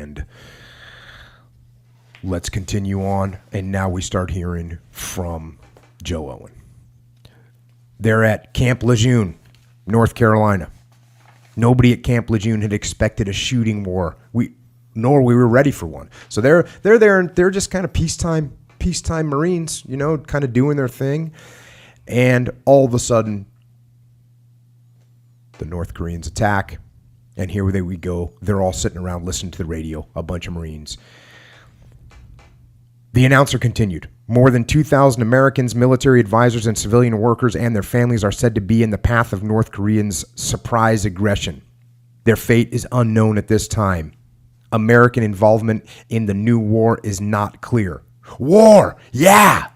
And let's continue on. And now we start hearing from Joe Owen. They're at Camp Lejeune, North Carolina. Nobody at Camp Lejeune had expected a shooting war, nor we were ready for one. So they're there, and they're just kind of peacetime Marines, kind of doing their thing. And all of a sudden, the North Koreans attack, and here we go. They're all sitting around listening to the radio, a bunch of Marines. The announcer continued. More than 2,000 Americans, military advisors, and civilian workers and their families are said to be in the path of North Koreans' surprise aggression. Their fate is unknown at this time. American involvement in the new war is not clear. War! Yeah!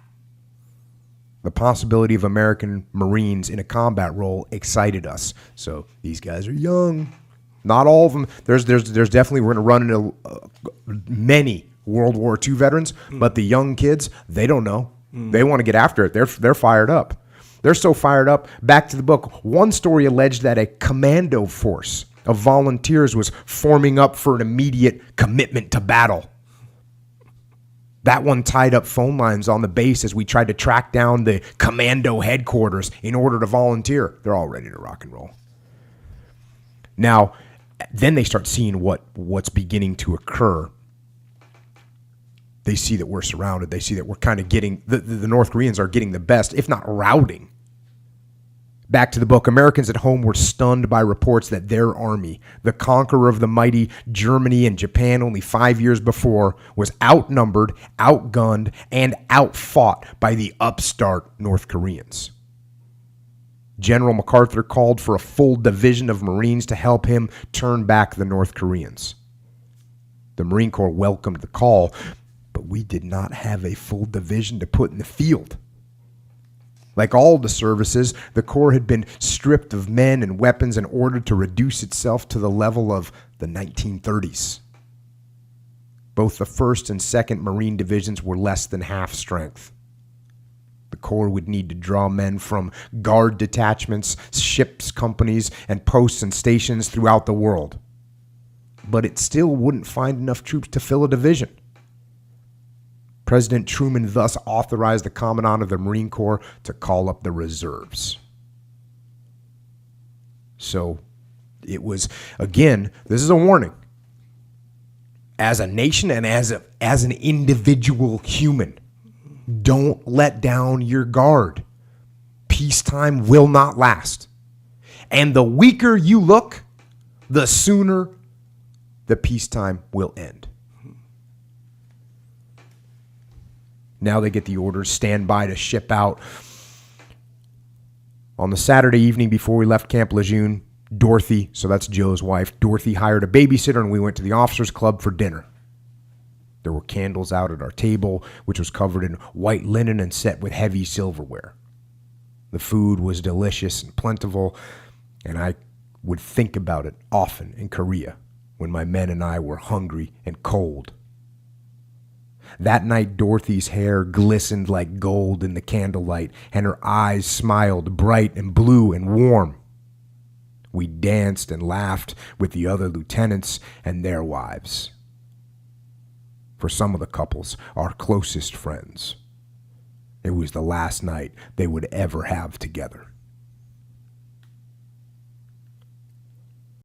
The possibility of American Marines in a combat role excited us. So these guys are young. Not all of them. There's definitely, we're going to run into many World War II veterans, but the young kids, they don't know. They want to get after it. They're fired up. They're so fired up. Back to the book. One story alleged that a commando force of volunteers was forming up for an immediate commitment to battle. That one tied up phone lines on the base as we tried to track down the commando headquarters in order to volunteer. They're all ready to rock and roll. Now, then they start seeing what's beginning to occur. They see that we're surrounded. They see that we're kind of getting, the North Koreans are getting the best, if not routing. Back to the book. Americans at home were stunned by reports that their army, the conqueror of the mighty Germany and Japan only 5 years before, was outnumbered, outgunned, and outfought by the upstart North Koreans. General MacArthur called for a full division of Marines to help him turn back the North Koreans. The Marine Corps welcomed the call, but we did not have a full division to put in the field. Like all the services, the Corps had been stripped of men and weapons in order to reduce itself to the level of the 1930s. Both the 1st and 2nd Marine Divisions were less than half strength. The Corps would need to draw men from guard detachments, ships companies, and posts and stations throughout the world. But it still wouldn't find enough troops to fill a division. President Truman thus authorized the Commandant of the Marine Corps to call up the reserves. So it was, again, this is a warning. As a nation and as an individual human, don't let down your guard. Peacetime will not last. And the weaker you look, the sooner the peacetime will end. Now they get the orders, stand by to ship out. On the Saturday evening before we left Camp Lejeune, Dorothy, so that's Joe's wife, Dorothy hired a babysitter and we went to the officers' club for dinner. There were candles out at our table, which was covered in white linen and set with heavy silverware. The food was delicious and plentiful, and I would think about it often in Korea when my men and I were hungry and cold. That night, Dorothy's hair glistened like gold in the candlelight, and her eyes smiled bright and blue and warm. We danced and laughed with the other lieutenants and their wives. For some of the couples, our closest friends, it was the last night they would ever have together.